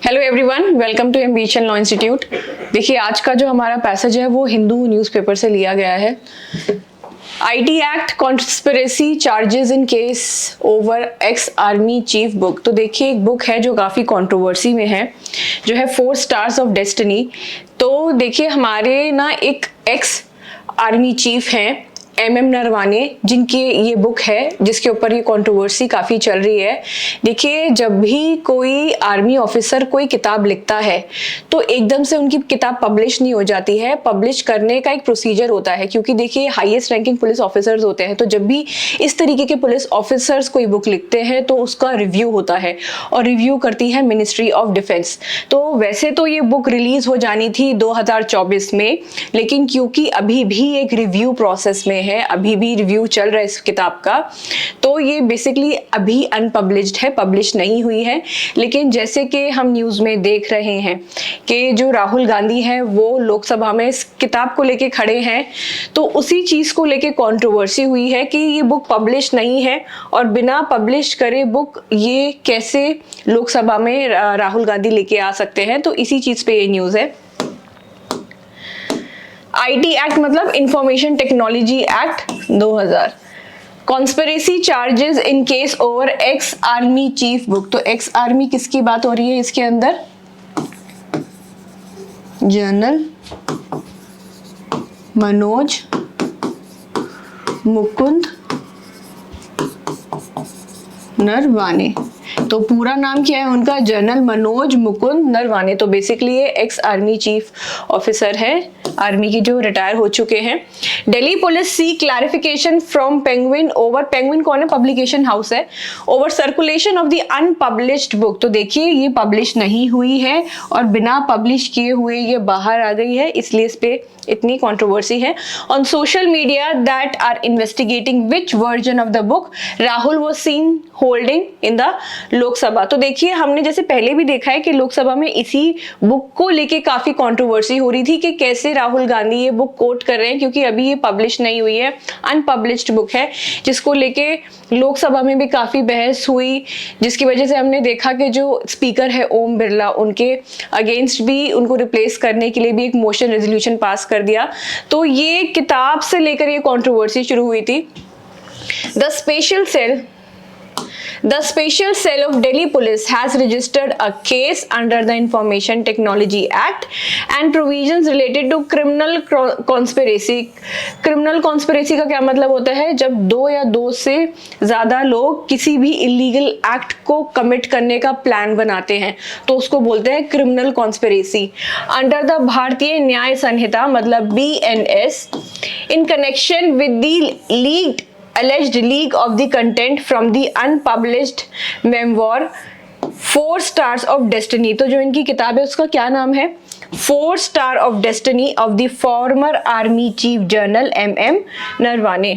Hello everyone, welcome to ambition law institute. देखिए, आज का जो हमारा पैसेज है वो हिंदू न्यूज़पेपर से लिया गया है। IT act conspiracy charges in case over ex army chief book. तो देखिए, एक बुक है जो काफ़ी कंट्रोवर्सी में है, जो है 4 स्टार्स ऑफ डेस्टिनी। तो देखिए, हमारे ना एक एक्स आर्मी चीफ हैं MM नरवाने, जिनकी ये बुक है जिसके ऊपर ये कंट्रोवर्सी काफ़ी चल रही है। देखिए, जब भी कोई आर्मी ऑफिसर कोई किताब लिखता है तो एकदम से उनकी किताब पब्लिश नहीं हो जाती है। पब्लिश करने का एक प्रोसीजर होता है, क्योंकि देखिए हाईएस्ट रैंकिंग पुलिस ऑफिसर्स होते हैं। तो जब भी इस तरीके के पुलिस ऑफिसर्स कोई बुक लिखते हैं तो उसका रिव्यू होता है, और रिव्यू करती है मिनिस्ट्री ऑफ डिफेंस। तो वैसे तो ये बुक रिलीज हो जानी थी 2024 में, लेकिन क्योंकि अभी भी एक रिव्यू प्रोसेस में है, अभी भी रिव्यू चल रहा है इस किताब का, तो ये बेसिकली अभी अनपब्लिश्ड है, पब्लिश नहीं हुई है। लेकिन जैसे कि हम न्यूज़ में देख रहे हैं कि जो राहुल गांधी है वो लोकसभा में इस किताब को लेके खड़े हैं, तो उसी चीज़ को लेके कंट्रोवर्सी हुई है कि ये बुक पब्लिश नहीं है, और बिना पब्लिश करे बुक ये कैसे लोकसभा में राहुल गांधी लेके आ सकते हैं। तो इसी चीज़ पे ये न्यूज़ है। आईटी एक्ट मतलब information technology act 2000। Conspiracy charges in case over ex army chief book. तो एक्स आर्मी किसकी बात हो रही है इसके अंदर? जनरल मनोज मुकुंद नरवाने। तो पूरा नाम क्या है उनका? जनरल मनोज मुकुंद नरवाने। तो बेसिकली ये एक्स आर्मी चीफ ऑफिसर है, आर्मी की, जो रिटायर हो चुके हैं। Delhi police seek clarification from Penguin over, Penguin कौन है? पब्लिकेशन हाउस है। Over circulation of the unpublished book. तो देखिए, ये पब्लिश नहीं हुई है और बिना पब्लिश किए हुए ये बाहर आ गई है, इसलिए इस पे इतनी कंट्रोवर्सी है। On social media that are investigating which version of the book Rahul was seen holding in the Lok Sabha. तो देखिए, हमने जैसे पहले भी देखा है कि लोकसभा में इसी बुक को लेके काफी कंट्रोवर्सी हो रही थी कि कैसे राहुल गांधी ये बुक कोट कर रहे हैं, क्योंकि अभी ये पब्लिश नहीं हुई है, अनपब्लिश्ड बुक है, जिसको लेके लोकसभा में भी काफी बहस हुई, जिसकी वजह से हमने देखा कि जो स्पीकर है ओम बिरला, उनके अगेंस्ट भी, उनको रिप्लेस करने के लिए भी एक मोशन रेजोल्यूशन पास कर दिया। तो ये किताब से लेकर ये कंट्रोवर्सी शुरू हुई थी। The special cell of Delhi Police has registered a case under the Information Technology Act and provisions related to criminal conspiracy. Criminal conspiracy का क्या मतलब होता है? जब 2 या 2 से ज्यादा लोग किसी भी इलीगल एक्ट को कमिट करने का प्लान बनाते हैं तो उसको बोलते हैं क्रिमिनल कॉन्स्पिरेसी। अंडर द भारतीय न्याय संहिता मतलब BNS, in connection with the alleged leak of the content from the unpublished memoir 4 Stars of Destiny। तो जो इनकी किताब है उसका क्या नाम है? 4 Star of Destiny of the former Army Chief General MM Naravane.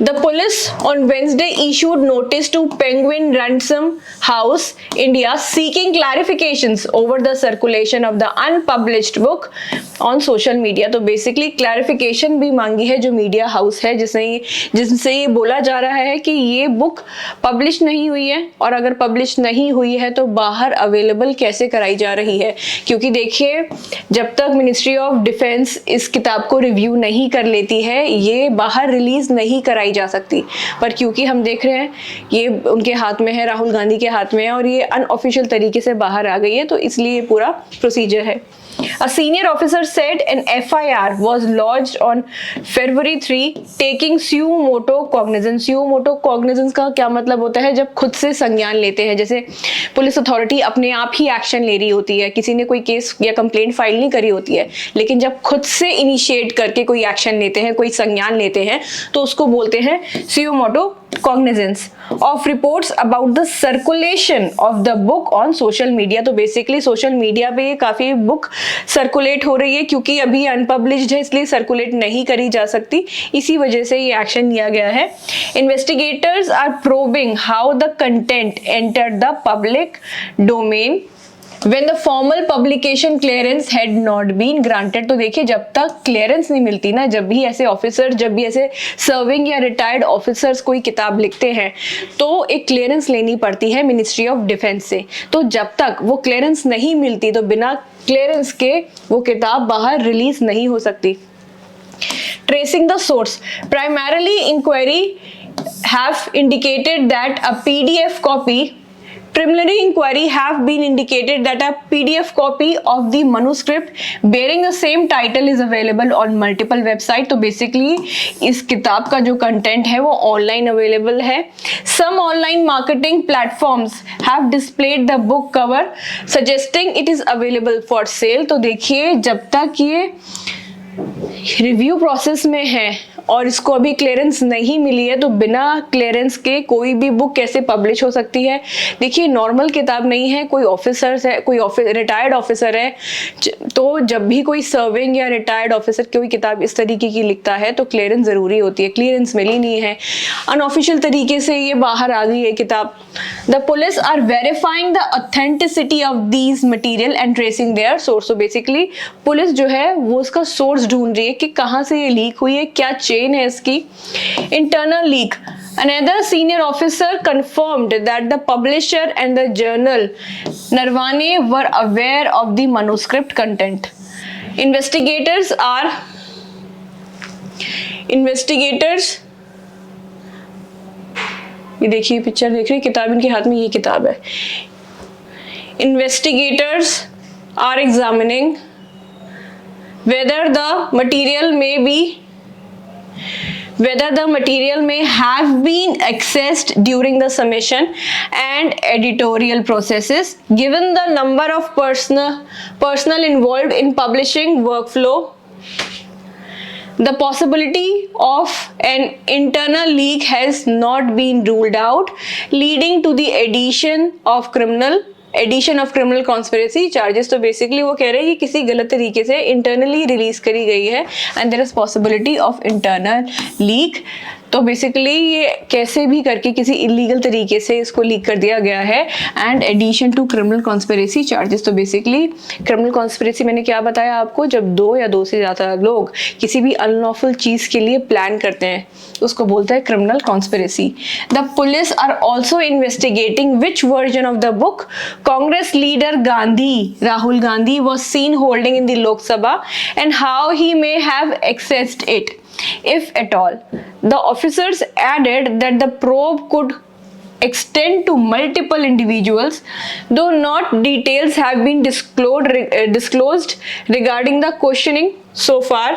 The police on Wednesday issued notice to Penguin Ransom House, India, seeking clarifications over the circulation of the unpublished book on social media। तो basically clarification भी मांगी है जो media house है, जिनसे ये बोला जा रहा है कि ये बुक पब्लिश नहीं हुई है, और अगर पब्लिश नहीं हुई है तो बाहर अवेलेबल कैसे कराई जा रही है। क्योंकि देखिए, जब तक मिनिस्ट्री ऑफ डिफेंस इस किताब को रिव्यू नहीं कर लेती है, ये बाहर रिलीज नहीं कराई जा सकती। पर क्योंकि हम देख रहे हैं ये उनके हाथ में है, राहुल गांधी के हाथ में है, और ये अनऑफिशियल तरीके से बाहर आ गई है, तो इसलिए पूरा प्रोसीजर है। A senior officer said an FIR was lodged on February 3, taking suo moto cognizance। suo moto cognizance का क्या मतलब होता है? जब खुद से संज्ञान लेते हैं, जैसे पुलिस अथॉरिटी अपने आप ही एक्शन ले रही होती है, किसी ने कोई केस या कंप्लेंट फाइल नहीं करी होती है, लेकिन जब खुद से इनिशिएट करके कोई एक्शन लेते हैं, कोई संज्ञान लेते हैं, तो उसको बोलते हैं suo moto cognizance of reports about the circulation of the book on social media। तो बेसिकली सोशल मीडिया पे काफी बुक सर्कुलेट हो रही है, क्योंकि अभी अनपब्लिश्ड है इसलिए सर्कुलेट नहीं करी जा सकती, इसी वजह से ये एक्शन लिया गया है। Investigators are probing how the content entered the public domain When the formal publication clearance had not been granted, तो देखिए जब तक क्लियरेंस नहीं मिलती ना, जब भी ऐसे ऑफिसर, जब भी ऐसे सर्विंग या रिटायर्ड ऑफिसर्स कोई किताब लिखते हैं तो एक क्लियरेंस लेनी पड़ती है मिनिस्ट्री ऑफ डिफेंस से। तो जब तक वो क्लियरेंस नहीं मिलती तो बिना क्लियरेंस के वो किताब बाहर रिलीज नहीं हो सकती। Tracing the source, primarily inquiry have indicated that a PDF copy Preliminary inquiry have been indicated that a PDF copy of the manuscript bearing the same title is available on multiple websites। तो basically इस किताब का जो content है वो online available है। Some online marketing platforms have displayed the book cover suggesting it is available for sale। तो देखिए जब तक ये रिव्यू प्रोसेस में है और इसको अभी क्लियरेंस नहीं मिली है तो बिना क्लियरेंस के कोई भी बुक कैसे पब्लिश हो सकती है। देखिए नॉर्मल किताब नहीं है, कोई ऑफिसर्स है, कोई रिटायर्ड ऑफिसर है, तो जब भी कोई सर्विंग या रिटायर्ड ऑफिसर कोई किताब इस तरीके की लिखता है तो क्लियरेंस ज़रूरी होती है। क्लियरेंस मिली नहीं है, अनऑफिशियल तरीके से ये बाहर आ गई है किताब। The police are verifying the authenticity of these material and tracing their source. तो बेसिकली पुलिस जो है वो उसका सोर्स ढूंढ रही है कि कहाँ से ये लीक हुई है, क्या चेन है इसकी। Internal leak, another senior officer confirmed that the publisher and the journal Narwane were aware of the manuscript content। investigators ये देखिए पिक्चर देख रहे हैं, किताब इनके हाथ में ये किताब है। investigators are examining whether the material may have been accessed during the submission and editorial processes, given the number of personnel involved in publishing workflow। The possibility of an internal leak has not been ruled out, leading to the addition of criminal conspiracy charges. तो basically वो कह रहे हैं कि किसी गलत तरीके से इंटरनली रिलीज करी गई है and there is possibility of internal leak. तो बेसिकली ये कैसे भी करके किसी इलीगल तरीके से इसको लीक कर दिया गया है and addition to criminal conspiracy charges. तो बेसिकली क्रिमिनल कॉन्स्पिरेसी मैंने क्या बताया आपको, जब दो या दो से ज़्यादा लोग किसी भी अनलॉफुल चीज़ के लिए प्लान करते हैं उसको बोलते हैं criminal conspiracy. The police are also investigating which version of the book Congress leader Rahul Gandhi was seen holding in the Lok Sabha and how he may have accessed it, if at all। The officers added that the probe could extend to multiple individuals, though not details have been disclosed regarding the questioning so far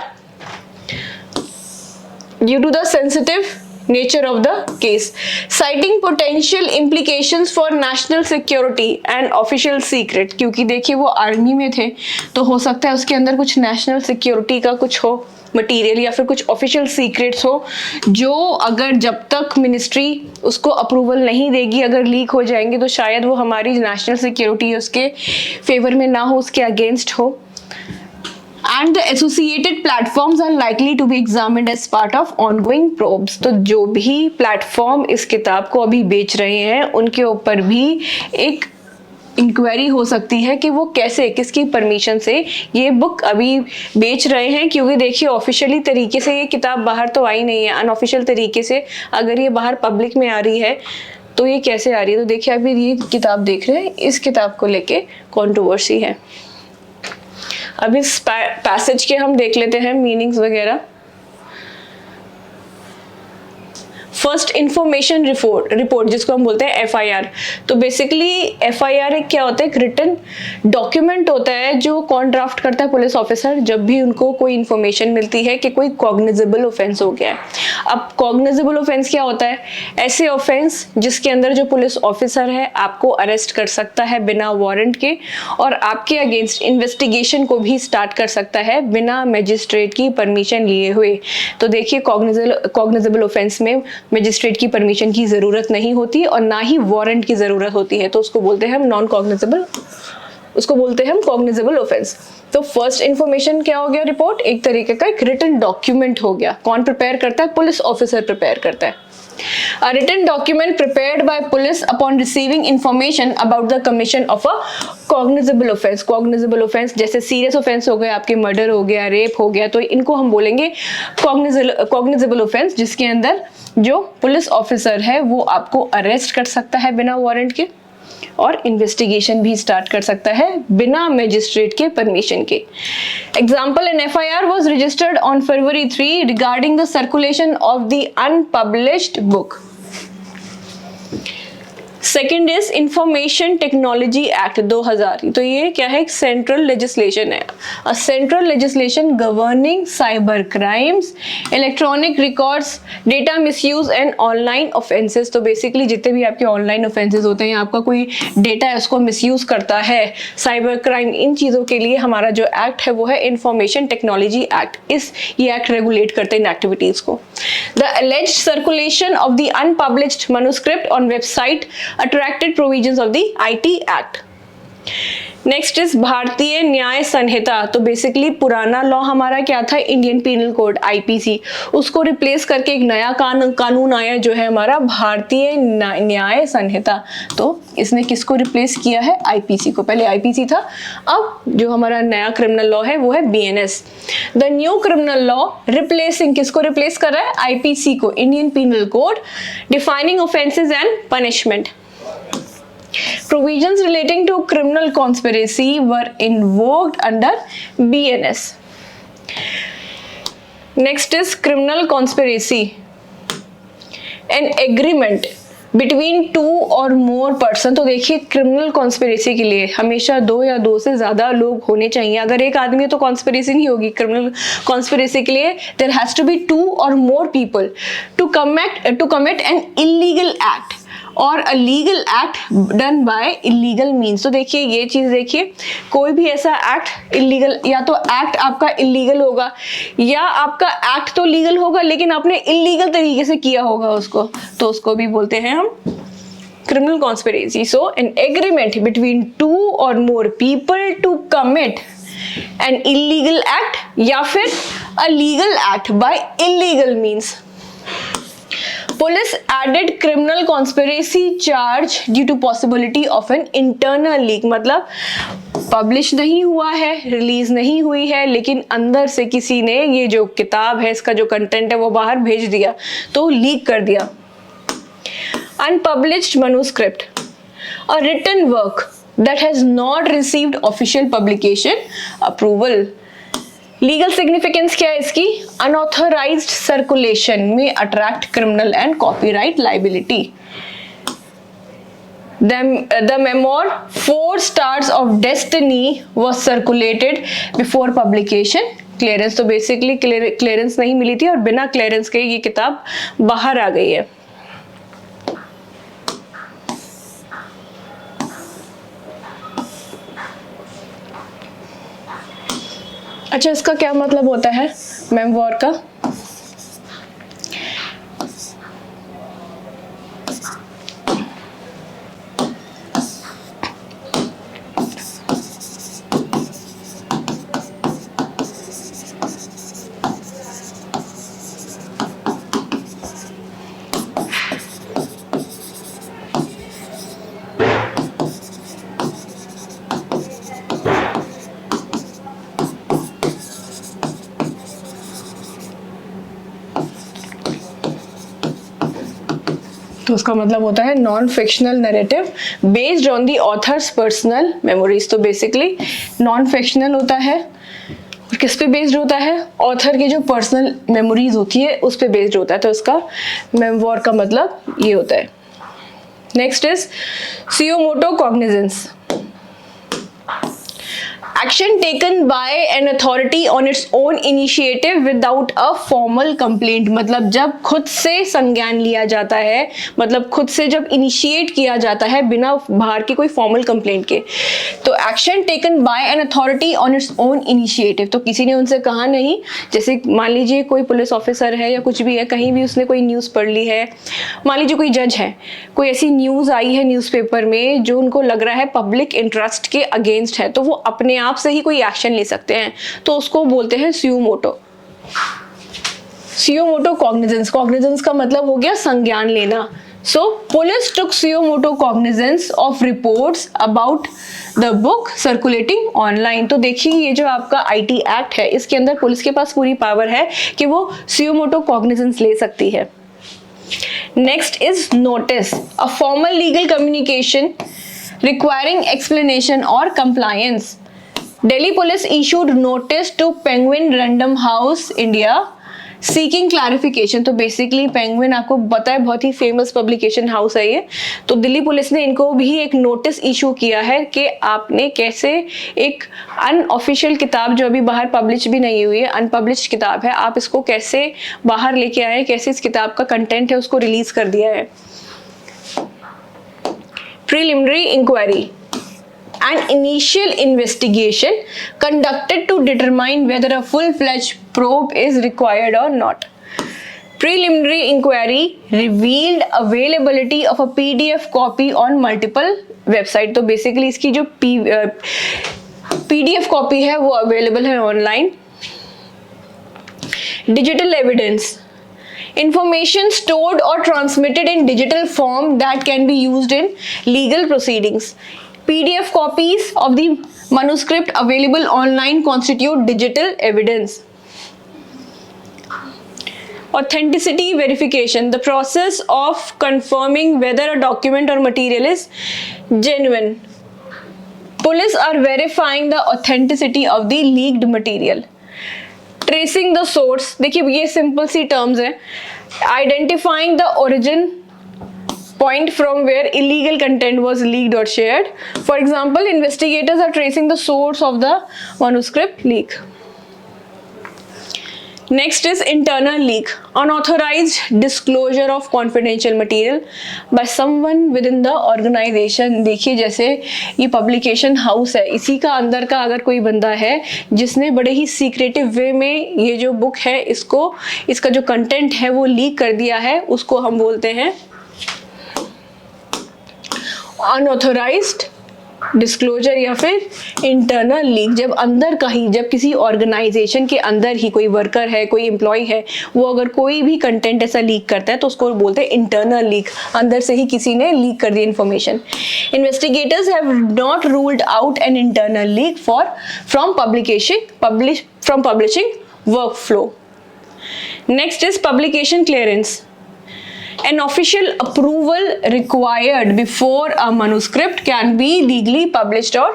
due to the sensitive nature of the case, citing potential implications for national security and official secret। क्योंकि देखिए वो army में थे तो हो सकता है उसके अंदर कुछ नेशनल सिक्योरिटी का कुछ हो मटेरियल या फिर कुछ ऑफिशियल सीक्रेट्स हो जो अगर जब तक मिनिस्ट्री उसको अप्रूवल नहीं देगी अगर लीक हो जाएंगे तो शायद वो हमारी नेशनल सिक्योरिटी उसके फेवर में ना हो, उसके अगेंस्ट हो। And the associated platforms are likely to be examined as part of ongoing probes। तो जो भी प्लेटफॉर्म इस किताब को अभी बेच रहे हैं उनके ऊपर भी एक इंक्वायरी हो सकती है कि वो कैसे, किसकी परमिशन से ये बुक अभी बेच रहे हैं। क्योंकि देखिए ऑफिशियली तरीके से ये किताब बाहर तो आई नहीं है, अनऑफिशियल तरीके से अगर ये बाहर पब्लिक में आ रही है तो ये कैसे आ रही है। तो देखिए अभी ये किताब देख रहे हैं, इस किताब को लेके कंट्रोवर्सी है। अब इस पैसेज के हम देख लेते हैं मीनिंग्स वगैरह। फर्स्ट इंफॉर्मेशन रिपोर्ट जिसको हम बोलते हैं FIR। तो बेसिकली FIR एक क्या होता है, एक रिटन डॉक्यूमेंट होता है जो कौन ड्राफ्ट करता है, पुलिस ऑफिसर, जब भी उनको कोई इंफॉर्मेशन मिलती है कि कोई कॉग्निजेबल ऑफेंस हो गया है। अब कॉग्निजेबल ऑफेंस क्या होता है, ऐसे ऑफेंस जिसके अंदर जो पुलिस ऑफिसर है आपको अरेस्ट कर सकता है बिना वारंट के और आपके अगेंस्ट इन्वेस्टिगेशन को भी स्टार्ट कर सकता है बिना मजिस्ट्रेट की परमिशन लिए हुए। तो देखिए कॉग्निजेबल ऑफेंस में मजिस्ट्रेट की परमिशन की जरूरत नहीं होती और ना ही वारंट की जरूरत होती है, तो उसको बोलते हैं हम नॉन कॉग्निजेबल, उसको बोलते हैं हम कॉग्निजेबल ऑफेंस। तो फर्स्ट इंफॉर्मेशन क्या हो गया, रिपोर्ट एक तरीके का एक रिटन डॉक्यूमेंट हो गया। कौन प्रिपेयर करता है, पुलिस ऑफिसर प्रिपेयर करता है। A written document prepared by police upon receiving information about the commission of a cognizable offense. Cognizable offense जैसे serious offense हो गया, आपके murder हो गया, rape हो गया, तो इनको हम बोलेंगे cognizable offense, जिसके अंदर जो पुलिस ऑफिसर है वो आपको अरेस्ट कर सकता है बिना वारंट के और इन्वेस्टिगेशन भी स्टार्ट कर सकता है बिना मजिस्ट्रेट के परमिशन के. Example, an FIR was registered on February 3 regarding the circulation of the unpublished book. Second is information technology act 2000. तो ये क्या है, एक सेंट्रल लेजिस्लेशन है, a central legislation governing cyber crimes, electronic records, data misuse and online offences. तो basically जितने भी आपके ऑनलाइन ऑफेंसेस होते हैं, आपका कोई डेटा है उसको मिसयूज करता है, साइबर क्राइम, इन चीज़ों के लिए हमारा जो एक्ट है वो है इंफॉर्मेशन टेक्नोलॉजी एक्ट. ये एक्ट रेगुलेट करते हैं इन एक्टिविटीज़ को. The alleged circulation of the unpublished manuscript on website attracted provisions of the IT Act. Next is भारतीय न्याय संहिता. तो बेसिकली पुराना लॉ हमारा क्या था, इंडियन पीनल कोड IPC, उसको रिप्लेस करके एक नया कानून आया जो है हमारा भारतीय न्याय संहिता. तो इसने किसको रिप्लेस किया है, IPC को. पहले IPC था, अब जो हमारा नया क्रिमिनल लॉ है वो है BNS. The new criminal law replacing, किसको रिप्लेस कर रहा है, IPC को, Indian penal code, defining offences and punishment. Provisions relating to criminal conspiracy were invoked under BNS. Next is criminal conspiracy. An agreement between two or more person. तो देखिए criminal conspiracy के लिए हमेशा दो या दो से ज्यादा लोग होने चाहिए. अगर एक आदमी है तो conspiracy नहीं होगी. criminal conspiracy के लिए there has to be two or more people to commit an illegal act और a legal act done by illegal means. तो देखिए ये चीज देखिए, कोई भी ऐसा एक्ट इलीगल, या तो एक्ट आपका इलीगल होगा या आपका एक्ट तो लीगल होगा लेकिन आपने इलीगल तरीके से किया होगा उसको, तो उसको भी बोलते हैं हम criminal conspiracy. So an agreement between two or more people to commit an illegal act या फिर a legal act by illegal means. Police added criminal conspiracy charge due to possibility of an internal leak. मतलब publish नहीं हुआ है, release नहीं हुई है, लेकिन अंदर से किसी ने ये जो किताब है, इसका जो कंटेंट है वो बाहर भेज दिया, तो लीक कर दिया. Unpublished manuscript, a written work that has not received official publication approval. Legal significance क्या है इसकी, अनऑथराइज्ड सर्कुलेशन में attract criminal and copyright liability. The memoir 4 Stars of Destiny was circulated before publication. Clearance, तो basically clearance नहीं मिली थी और बिना clearance के ये किताब बाहर आ गई है. अच्छा, इसका क्या मतलब होता है मेमोर का, तो उसका मतलब होता है non fictional narrative based on the authors personal memories. तो बेसिकली नॉन फिक्शनल होता है और किस पे बेस्ड होता है, ऑथर की जो पर्सनल मेमोरीज होती है उस पे बेस्ड होता है. तो इसका मेमोर का मतलब ये होता है. नेक्स्ट इज सुयो मोटो cognizance. Action taken by an authority on its own initiative without a formal complaint. मतलब जब खुद से संज्ञान लिया जाता है, मतलब खुद से जब इनिशिएट किया जाता है बिना बाहर की कोई फॉर्मल कंप्लेंट के, तो action taken by an authority on its own initiative. तो किसी ने उनसे कहा नहीं, जैसे मान लीजिए कोई पुलिस ऑफिसर है या कुछ भी है, कहीं भी उसने कोई न्यूज़ पढ़ ली है, मान लीजिए कोई जज है, कोई ऐसी न्यूज़ आई है न्यूज़पेपर में जो उनको लग रहा है पब्लिक इंटरेस्ट के अगेंस्ट है, तो वो अपने आप से ही कोई एक्शन ले सकते हैं, तो उसको बोलते हैं सुयो मोटो. सुयो मोटो कॉग्निजेंस, कॉग्निजेंस का मतलब हो गया संज्ञान लेना. So police took suo moto cognizance of reports about the book circulating online. तो देखिए ये जो आपका IT एक्ट है इसके अंदर पुलिस के पास पूरी पावर है कि वो suo moto cognizance ले सकती है. Next is notice, a formal legal communication requiring explanation or compliance. Delhi police issued notice to Penguin Random House India seeking clarification. तो बेसिकली पेंगुइन आपको पता है बहुत ही फेमस पब्लिकेशन हाउस है ये. तो दिल्ली पुलिस ने इनको भी एक नोटिस इशू किया है कि आपने कैसे एक अनऑफिशियल किताब जो अभी बाहर पब्लिश भी नहीं हुई है, अनपब्लिश्ड किताब है, आप इसको कैसे बाहर लेके आए, कैसे इस किताब का कंटेंट है उसको रिलीज कर दिया है. Preliminary inquiry, an initial investigation conducted to determine whether a full-fledged probe is required or not. Preliminary inquiry revealed availability of a PDF copy on multiple websites. तो basically इसकी जो PDF copy है वो available है online. Digital evidence, information stored or transmitted in digital form that can be used in legal proceedings. PDF copies of the manuscript available online constitute digital evidence. Authenticity verification, the process of confirming whether a document or material is genuine. Police are verifying the authenticity of the leaked material. Tracing the source, देखिए ये simple सी terms है. Identifying the origin point from where illegal content was leaked or shared. For example, investigators are tracing the source of the manuscript leak. Next is internal leak, unauthorized disclosure of confidential material by someone within the organization. देखिए जैसे ये publication house है, इसी का अंदर का अगर कोई बंदा है जिसने बड़े ही सीक्रेटिव वे में ये जो बुक है इसका जो कंटेंट है वो लीक कर दिया है, उसको हम बोलते हैं अनऑथोराइज्ड डिस्क्लोजर या फिर इंटरनल लीक. जब किसी ऑर्गेनाइजेशन के अंदर ही कोई वर्कर है, कोई एम्प्लॉय है, वो अगर कोई भी कंटेंट ऐसा लीक करता है तो उसको बोलते हैं इंटरनल लीक. अंदर से ही किसी ने लीक कर the information. Investigators have not ruled out an internal leak from publishing work flow. Next is publication clearance, an official approval required before a manuscript can be legally published or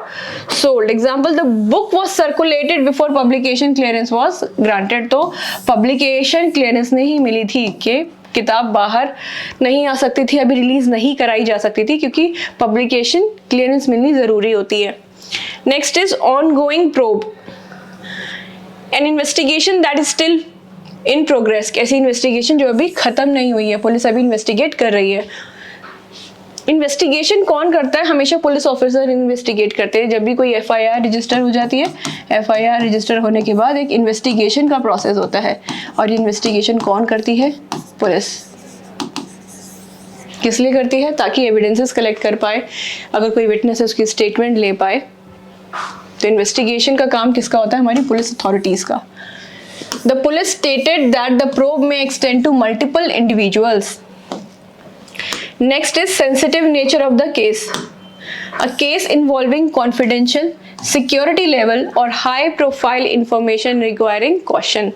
sold. Example, the book was circulated before publication clearance was granted. तो publication clearance नहीं मिली थी कि किताब बाहर नहीं आ सकती थी, अभी रिलीज नहीं कराई जा सकती थी क्योंकि publication clearance मिलनी जरूरी होती है. Next is ongoing probe, an investigation that is still in progress. ऐसी इन्वेस्टिगेशन जो अभी खत्म नहीं हुई है, पुलिस अभी इन्वेस्टिगेट कर रही है. इन्वेस्टिगेशन कौन करता है? हमेशा पुलिस ऑफिसर इन्वेस्टिगेट करते हैं. जब भी कोई FIR रजिस्टर हो जाती है, FIR रजिस्टर होने के बाद एक इन्वेस्टिगेशन का प्रोसेस होता है और ये इन्वेस्टिगेशन कौन करती है? पुलिस. किस लिए करती है? ताकि एविडेंसेस कलेक्ट कर पाए, अगर कोई विटनेस है उसकी स्टेटमेंट ले पाए. तो इन्वेस्टिगेशन का काम किसका होता है? हमारी पुलिस अथॉरिटीज का. The police stated that the probe may extend to multiple individuals. Next is sensitive nature of the case. A case involving confidential, security level or high profile information requiring caution.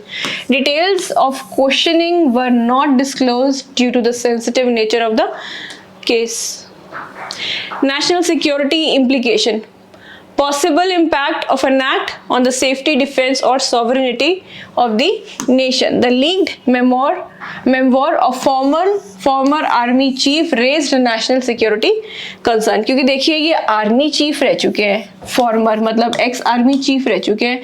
Details of questioning were not disclosed due to the sensitive nature of the case. National security implication. Possible impact of an act on the safety, defense or sovereignty of the nation. The leaked memoir of former army chief raised national security concern. क्योंकि देखिए ये army chief रह चुके हैं, farmer मतलब x army chief रह चुके हैं,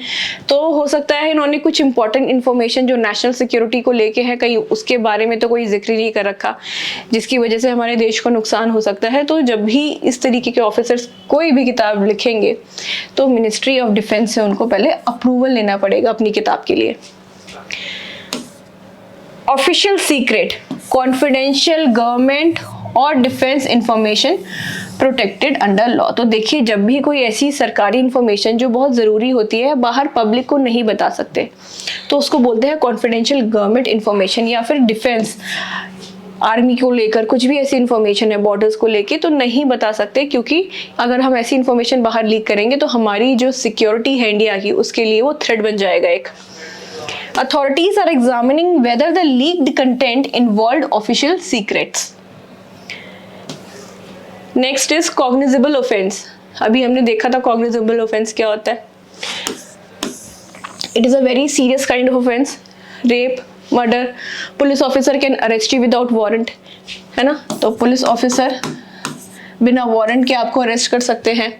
तो हो सकता है इन्होंने कुछ इंपॉर्टेंट इन्फॉर्मेशन जो नेशनल सिक्योरिटी को लेके है कहीं उसके बारे में तो कोई जिक्र नहीं कर रखा, जिसकी वजह से हमारे देश को नुकसान हो सकता है. तो जब भी इस तरीके के ऑफिसर्स कोई भी किताब लिखेंगे तो मिनिस्ट्री ऑफ डिफेंस से उनको पहले अप्रूवल लेना पड़ेगा अपनी किताब के लिए. ऑफिशियल सीक्रेट, कॉन्फिडेंशियल गवर्नमेंट और defence information protected under law. तो देखिए, जब भी कोई ऐसी सरकारी इंफॉर्मेशन जो बहुत ज़रूरी होती है बाहर पब्लिक को नहीं बता सकते, तो उसको बोलते हैं कॉन्फिडेंशियल गवर्नमेंट इंफॉर्मेशन। या फिर डिफेंस, आर्मी को लेकर कुछ भी ऐसी इंफॉर्मेशन है बॉर्डर्स को लेके, तो नहीं बता सकते, क्योंकि अगर हम ऐसी इंफॉर्मेशन बाहर लीक करेंगे तो हमारी जो सिक्योरिटी है इंडिया की, उसके लिए वो थ्रेट बन जाएगा एक। Authorities are examining whether the leaked content involved official secrets. Next is cognizable offense. अभी हमने देखा था cognizable offense क्या होता है. It is a very serious kind of offense. Rape, murder. Police officer can arrest you without warrant. है ना? तो पुलिस ऑफिसर बिना वारंट के आपको अरेस्ट कर सकते हैं,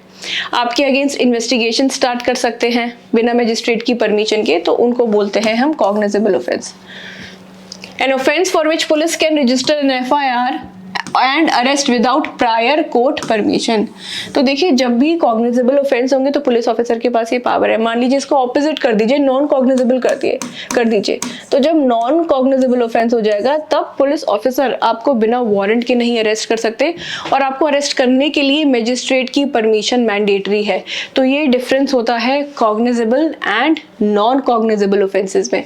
आपके अगेंस्ट इन्वेस्टिगेशन स्टार्ट कर सकते हैं बिना मजिस्ट्रेट की परमिशन के, तो उनको बोलते हैं हम cognizable offence. An offence for which police can register an FIR and arrest without prior court permission. तो देखिए, जब भी कॉग्निजेबल ऑफेंस होंगे तो पुलिस ऑफिसर के पास ये पावर है। मान लीजिए इसको ऑपोजिट कर दीजिए, नॉन कॉग्निजेबल कर दीजिए, तो जब नॉन कॉग्निजेबल ऑफेंस हो जाएगा तब पुलिस ऑफिसर आपको बिना वारंट के नहीं अरेस्ट कर सकते, और आपको अरेस्ट करने के लिए मजिस्ट्रेट की परमिशन मैंडेटरी है। तो ये डिफरेंस होता है cognizable and non cognizable offences में।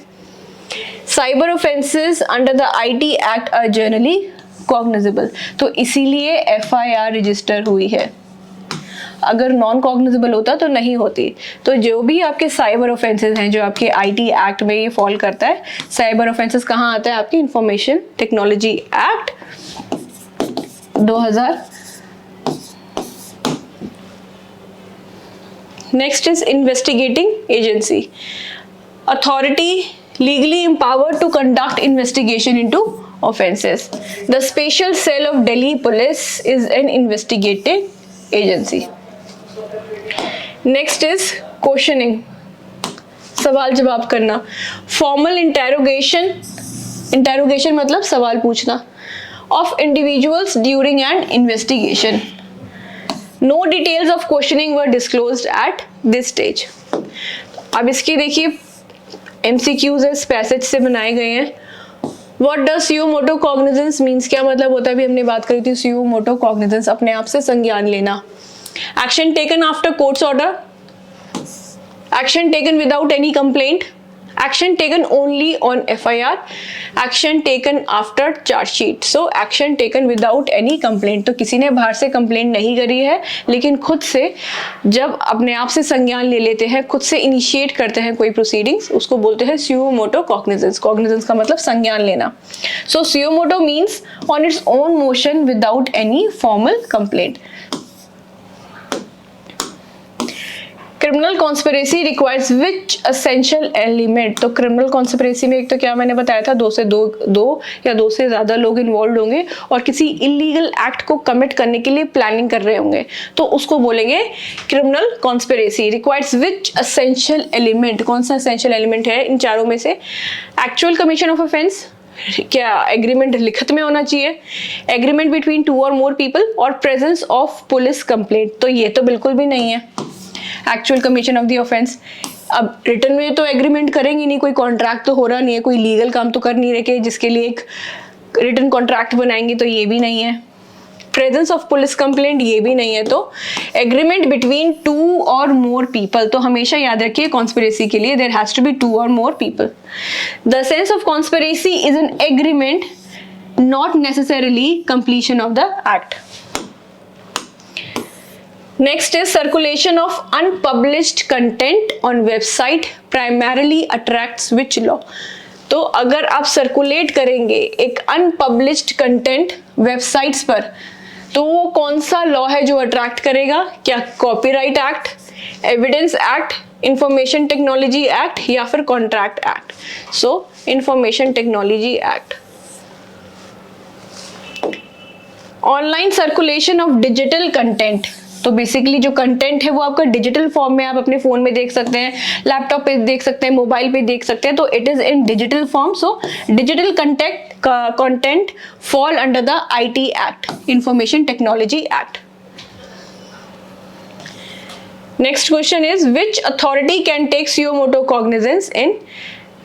Cyber offences under the IT act are generally cognizable, तो इसीलिए एफआईआर रजिस्टर हुई है। अगर नॉन कॉग्निजेबल होता तो नहीं होती। तो जो भी आपके साइबर ऑफेंसेस हैं जो आपके आईटी एक्ट में ये फॉल करता है, साइबर ऑफेंसेस कहाँ आता है? आपकी information technology act 2000। Next is investigating agency, authority legally empowered to conduct investigation into offenses. The Special Cell of Delhi Police is an investigating agency. Next is questioning, सवाल जवाब करना। Formal interrogation मतलब सवाल पूछना of individuals during an investigation. No details of questioning were disclosed at this stage. अब इसकी देखिए MCQs इस पैसेज से बनाए गए हैं। What does suo moto cognizance means? क्या मतलब होता है? अभी हमने बात करी थी suo moto cognizance, अपने आप से संज्ञान लेना। Action taken after court's order, action taken without any complaint, action taken only on FIR, action taken after charge sheet. So action taken without any complaint, तो किसी ने बाहर से कंप्लेंट नहीं करी है, लेकिन खुद से जब अपने आप से संज्ञान ले लेते हैं, खुद से इनिशिएट करते हैं कोई प्रोसीडिंग्स, उसको बोलते हैं suo moto cognizance. कॉग्निजेंस का मतलब संज्ञान लेना। So suo moto means on its own motion without any formal complaint. Criminal conspiracy requires which essential element? तो क्रिमिनल कॉन्स्पिरेसी में एक तो क्या मैंने बताया था, दो या दो से ज्यादा लोग इन्वॉल्व होंगे और किसी इलीगल एक्ट को कमिट करने के लिए प्लानिंग कर रहे होंगे, तो उसको बोलेंगे criminal conspiracy. Requires which essential element? कौन सा एसेंशियल एलिमेंट है इन चारों में से? एक्चुअल कमीशन ऑफ ऑफेंस, क्या एग्रीमेंट लिखित में होना चाहिए, एग्रीमेंट बिटवीन 2 और मोर पीपल, और प्रेजेंस ऑफ पुलिस कंप्लेंट। तो ये तो बिल्कुल भी नहीं है actual commission of the offence. अब रिटर्न में तो एग्रीमेंट करेंगे नहीं, कोई कॉन्ट्रैक्ट तो हो रहा नहीं है, कोई लीगल काम तो कर नहीं रहे जिसके लिए एक रिटर्न कॉन्ट्रैक्ट बनाएंगे, तो ये भी नहीं है। प्रेजेंस ऑफ पुलिस कंप्लेंट, ये भी नहीं है। तो एग्रीमेंट बिटवीन 2 और मोर पीपल, तो हमेशा याद रखिए कॉन्स्पिरेसी के लिए देयर हैज टू बी 2 और more people. The sense of conspiracy is an agreement, not necessarily completion of the act. Next is circulation of unpublished content on website primarily attracts which law? तो अगर आप circulate करेंगे एक unpublished content websites पर, तो वो कौन सा लॉ है जो अट्रैक्ट करेगा? क्या copyright act, evidence act, information technology act, या फिर contract act? So information technology act. Online circulation of digital content, तो बेसिकली जो कंटेंट है वो आपका डिजिटल फॉर्म में आप अपने फोन में देख सकते हैं, लैपटॉप पे देख सकते हैं, मोबाइल पे देख सकते हैं, तो it is in digital form. So digital content fall under the IT act, information technology act. Next question is which authority can take suo moto cognizance in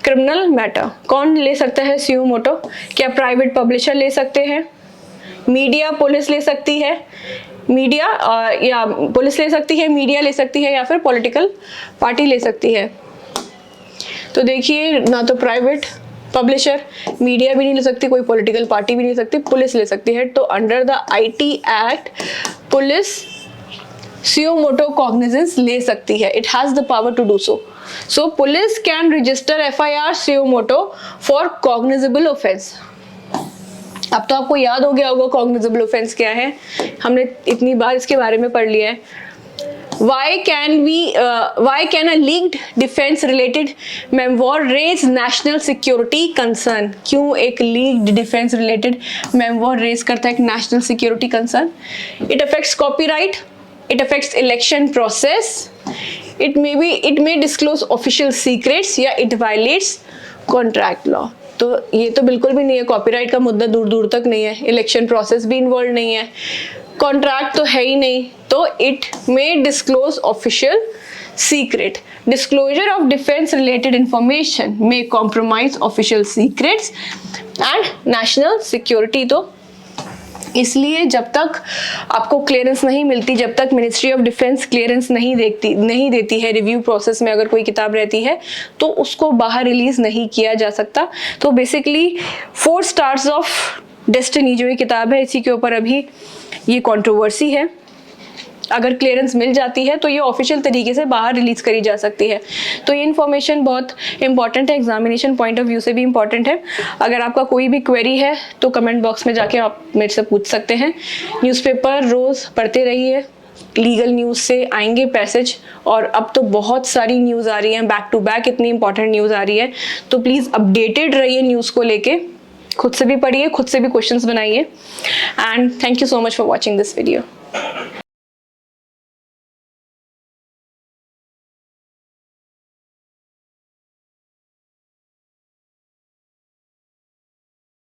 criminal matter? कौन ले सकता है suo moto? क्या private publisher ले सकते हैं, media police ले सकती है, मीडिया या पुलिस ले सकती है, मीडिया ले सकती है, या फिर पॉलिटिकल पार्टी ले सकती है। तो देखिए, ना तो प्राइवेट पब्लिशर, मीडिया भी नहीं ले सकती, कोई पॉलिटिकल पार्टी भी नहीं ले सकती, पुलिस ले सकती है। तो under the IT act police suo moto cognizance ले सकती है, it has the power to do so. So police can register FIR suo moto for cognizable offence. अब तो आपको याद हो गया होगा कॉग्निजेबल ऑफेंस क्या है, हमने इतनी बार इसके बारे में पढ़ लिया है। Why can a leaked defense related memoir raise national security concern? क्यों एक leaked defense related memoir raise करता है एक national security concern? It affects copyright, it affects election process, it may disclose official secrets, या it violates contract law। तो ये तो बिल्कुल भी नहीं है, कॉपीराइट का मुद्दा दूर दूर तक नहीं है, इलेक्शन प्रोसेस भी इन्वॉल्व नहीं है, कॉन्ट्रैक्ट तो है ही नहीं, तो it may disclose official secret. Disclosure of defence related information may compromise official secrets and national security. तो इसलिए जब तक आपको क्लियरेंस नहीं मिलती, जब तक मिनिस्ट्री ऑफ डिफेंस क्लियरेंस नहीं देती है, रिव्यू प्रोसेस में अगर कोई किताब रहती है तो उसको बाहर रिलीज नहीं किया जा सकता। तो बेसिकली 4 स्टार्स ऑफ डेस्टिनी जो ये किताब है, इसी के ऊपर अभी ये कंट्रोवर्सी है। अगर क्लियरेंस मिल जाती है तो ये ऑफिशियल तरीके से बाहर रिलीज करी जा सकती है। तो ये इन्फॉर्मेशन बहुत इंपॉर्टेंट है, एग्जामिनेशन पॉइंट ऑफ व्यू से भी इंपॉर्टेंट है। अगर आपका कोई भी क्वेरी है तो कमेंट बॉक्स में जाके आप मेरे से पूछ सकते हैं। न्यूज़पेपर रोज़ पढ़ते रहिए, लीगल न्यूज़ से आएंगे पैसेज, और अब तो बहुत सारी न्यूज़ आ रही हैं, बैक टू बैक इतनी इंपॉर्टेंट न्यूज़ आ रही है। तो प्लीज़ अपडेटेड रहिए न्यूज़ को लेके, खुद से भी पढ़िए, खुद से भी क्वेश्चंस बनाइए। And thank you so much for watching this video.